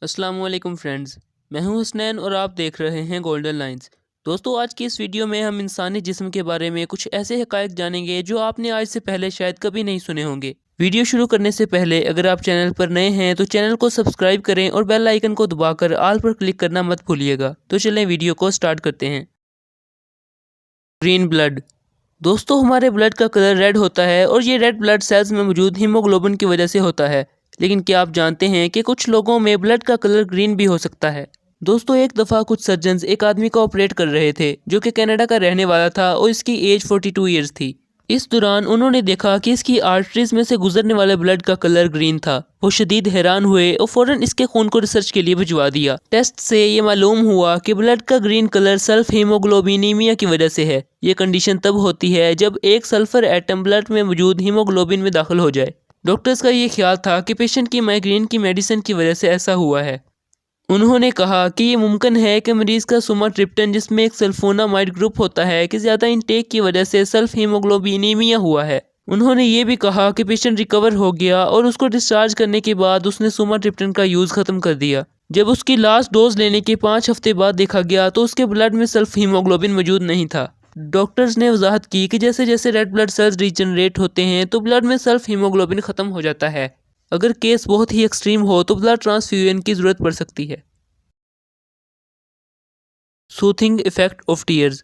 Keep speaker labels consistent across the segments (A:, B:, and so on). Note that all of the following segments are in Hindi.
A: अस्सलाम वालेकुम फ्रेंड्स। मैं हूं हसनैन और आप देख रहे हैं गोल्डन लाइंस। दोस्तों, आज की इस वीडियो में हम इंसानी जिस्म के बारे में कुछ ऐसे हकायक जानेंगे जो आपने आज से पहले शायद कभी नहीं सुने होंगे। वीडियो शुरू करने से पहले अगर आप चैनल पर नए हैं तो चैनल को सब्सक्राइब करें और बेल आइकन को दबाकर ऑल पर क्लिक करना मत भूलिएगा। तो चलें वीडियो को स्टार्ट करते हैं। Green blood. दोस्तों, हमारे ब्लड का कलर रेड होता है और ये रेड ब्लड सेल्स में मौजूद हीमोग्लोबिन की वजह से होता है। लेकिन क्या आप जानते हैं कि कुछ लोगों में ब्लड का कलर ग्रीन भी हो सकता है। दोस्तों, एक दफ़ा कुछ सर्जन्स एक आदमी को ऑपरेट कर रहे थे जो कि कनाडा का रहने वाला था और इसकी एज 42 ईयर्स थी। इस दौरान उन्होंने देखा कि इसकी आर्टरीज में से गुजरने वाले ब्लड का कलर ग्रीन था। वो शदीद हैरान हुए और फौरन इसके खून को रिसर्च के लिए भिजवा दिया। टेस्ट से ये मालूम हुआ कि ब्लड का ग्रीन कलर सल्फ हीमोग्लोबिनीमिया की वजह से है। ये कंडीशन तब होती है जब एक सल्फर एटम ब्लड में मौजूद हीमोग्लोबिन में दाखिल हो जाए। डॉक्टर्स का ये ख्याल था कि पेशेंट की माइग्रेन की मेडिसिन की वजह से ऐसा हुआ है। उन्होंने कहा कि ये मुमकिन है कि मरीज का सुमाट्रिप्टन, जिसमें एक सल्फोनामाइड ग्रुप होता है, कि ज़्यादा इंटेक की वजह से सल्फ हीमोग्लोबिनीमिया हुआ है। उन्होंने ये भी कहा कि पेशेंट रिकवर हो गया और उसको डिस्चार्ज करने के बाद उसने सुमाट्रिप्टन का यूज़ ख़त्म कर दिया। जब उसकी लास्ट डोज लेने के 5 हफ्ते बाद देखा गया तो उसके ब्लड में सल्फ हीमोग्लोबिन मौजूद नहीं था। डॉक्टर्स ने वजाहत की कि जैसे जैसे रेड ब्लड सेल्स रीजनरेट होते हैं तो ब्लड में सल्फ हीमोग्लोबिन ख़त्म हो जाता है। अगर केस बहुत ही एक्सट्रीम हो तो ब्लड ट्रांसफ्यूजन की ज़रूरत पड़ सकती है। Soothing effect of tears.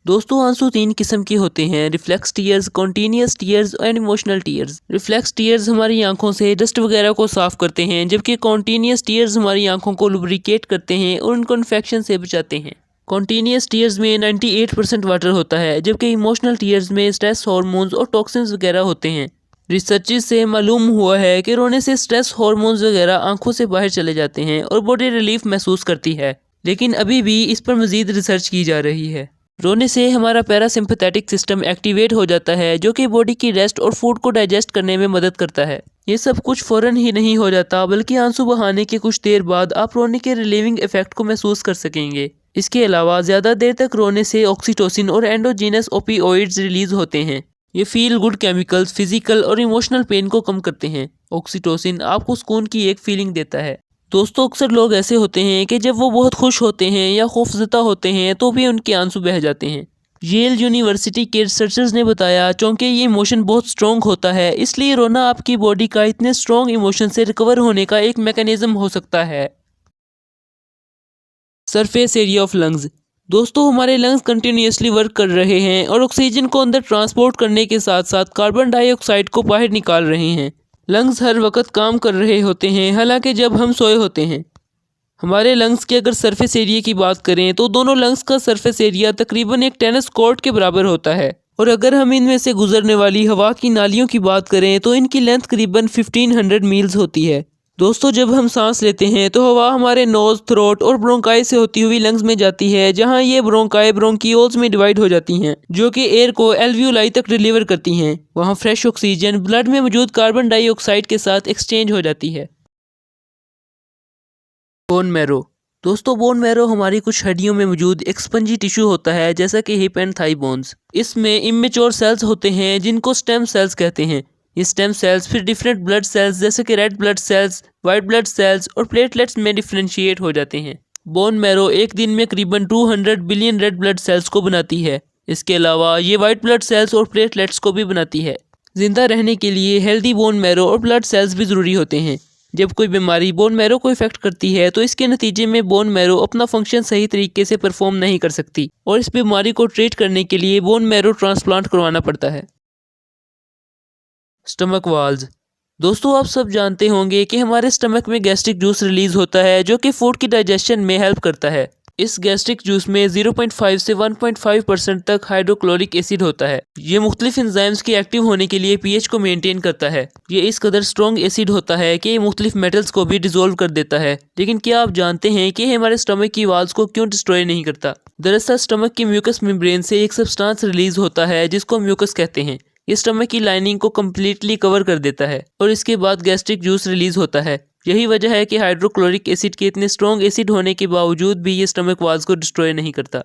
A: दोस्तों, आंसू 3 किस्म के होते हैं: reflex tears, continuous tears and emotional tears. Reflex tears हमारी आंखों से डस्ट वगैरह को साफ करते हैं, जबकि कॉन्टीन्यूस टीयर्स हमारी आंखों को लुब्रिकेट करते हैं और उनको इन्फेक्शन से बचाते हैं। कॉन्टीन्यूस टीयर्स में 98% वाटर होता है, जबकि इमोशनल टीयर्स में स्ट्रेस हार्मोन्स और टॉक्सिन्स वगैरह होते हैं। रिसर्च से मालूम हुआ है कि रोने से स्ट्रेस हार्मोन्स वगैरह आंखों से बाहर चले जाते हैं और बॉडी रिलीफ महसूस करती है, लेकिन अभी भी इस पर मजीद रिसर्च की जा रही है। रोने से हमारा पैरासिम्पैथेटिक सिस्टम एक्टिवेट हो जाता है, जो कि बॉडी की रेस्ट और फूड को डाइजेस्ट करने में मदद करता है। ये सब कुछ फ़ौरन ही नहीं हो जाता, बल्कि आंसू बहाने के कुछ देर बाद आप रोने के रिलीविंग इफेक्ट को महसूस कर सकेंगे। इसके अलावा ज़्यादा देर तक रोने से ऑक्सीटोसिन और एंडोजीनस ओपिओइड्स रिलीज होते हैं। ये फील गुड केमिकल्स फिजिकल और इमोशनल पेन को कम करते हैं। ऑक्सीटोसिन आपको सुकून की एक फीलिंग देता है। दोस्तों, अक्सर लोग ऐसे होते हैं कि जब वो बहुत खुश होते हैं या खौफजदा होते हैं तो भी उनके आंसू बह जाते हैं। येल यूनिवर्सिटी के रिसर्चर्स ने बताया, चूँकि ये इमोशन बहुत स्ट्रॉन्ग होता है, इसलिए रोना आपकी बॉडी का इतने स्ट्रॉन्ग इमोशन से रिकवर होने का एक मैकेनिज्म हो सकता है। Surface area of lungs. दोस्तों, हमारे लंग्स कंटिन्यूसली वर्क कर रहे हैं और ऑक्सीजन को अंदर ट्रांसपोर्ट करने के साथ साथ कार्बन डाइऑक्साइड को बाहर निकाल रहे हैं। लंग्स हर वक्त काम कर रहे होते हैं, हालांकि जब हम सोए होते हैं। हमारे लंग्स के अगर सरफेस एरिया की बात करें तो दोनों लंग्स का सरफेस एरिया तकरीबन एक टेनिस कोर्ट के बराबर होता है। और अगर हम इनमें से गुजरने वाली हवा की नालियों की बात करें तो इनकी लेंथ करीबन 1500 मील्स होती है। दोस्तों, जब हम सांस लेते हैं तो हवा हमारे नोज, थ्रोट और ब्रोंकाई से होती हुई लंग्स में जाती है, जहां ये ब्रोंकाई ब्रोंकियोल्स में डिवाइड हो जाती हैं, जो कि एयर को एल्वियोलाई तक डिलीवर करती हैं। वहां फ्रेश ऑक्सीजन ब्लड में मौजूद कार्बन डाइऑक्साइड के साथ एक्सचेंज हो जाती है। Bone marrow. दोस्तों, बोन मैरो हमारी कुछ हड्डियों में मौजूद एक स्पंजी टिश्यू होता है, जैसा कि हिप एंड थाई बोन्स। इसमें इमेच्योर सेल्स होते हैं जिनको स्टेम सेल्स कहते हैं। ये स्टेम सेल्स फिर डिफरेंट ब्लड सेल्स जैसे कि red blood cells, white blood cells और प्लेटलेट्स में डिफरेंशिएट हो जाते हैं। बोन मैरो एक दिन में करीबन 200 बिलियन रेड ब्लड सेल्स को बनाती है। इसके अलावा ये वाइट ब्लड सेल्स और प्लेटलेट्स को भी बनाती है। जिंदा रहने के लिए हेल्दी बोन मैरो और ब्लड सेल्स भी ज़रूरी होते हैं। जब कोई बीमारी बोन मैरो को इफेक्ट करती है तो इसके नतीजे में बोन मैरो अपना फंक्शन सही तरीके से परफॉर्म नहीं कर सकती और इस बीमारी को ट्रीट करने के लिए बोन मैरो ट्रांसप्लांट करवाना पड़ता है। Stomach walls. दोस्तों, आप सब जानते होंगे कि हमारे स्टमक में गैस्ट्रिक जूस रिलीज होता है, जो कि फूड की डाइजेशन में हेल्प करता है। इस गैस्ट्रिक जूस में 0.5 से 1.5% तक हाइड्रोक्लोरिक एसिड होता है। ये मुख्तलिफ एंजाइम्स के एक्टिव होने के लिए पीएच को मेंटेन करता है। ये इस कदर स्ट्रॉन्ग एसिड होता है कि ये मुख्तलिफ मेटल्स को भी डिसोल्व कर देता है। लेकिन क्या आप जानते हैं कि हमारे स्टमक की वाल्स को क्यों डिस्ट्रॉय नहीं करता? दरअसल स्टमक की म्यूकस मेम्ब्रेन से एक सब्सटेंस रिलीज होता है जिसको म्यूकस कहते हैं। ये स्टमक की लाइनिंग को कम्प्लीटली कवर कर देता है और इसके बाद गैस्ट्रिक जूस रिलीज होता है। यही वजह है कि हाइड्रोक्लोरिक एसिड के इतने स्ट्रॉन्ग एसिड होने के बावजूद भी ये स्टमक वाल्स को डिस्ट्रॉय नहीं करता।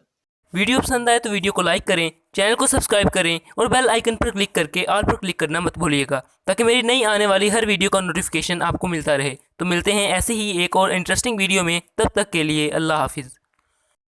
A: वीडियो पसंद आए तो वीडियो को लाइक करें, चैनल को सब्सक्राइब करें और बेल आइकन पर क्लिक करके ऑल पर क्लिक करना मत भूलिएगा, ताकि मेरी नई आने वाली हर वीडियो का नोटिफिकेशन आपको मिलता रहे। तो मिलते हैं ऐसे ही एक और इंटरेस्टिंग वीडियो में, तब तक के लिए अल्लाह हाफिज़।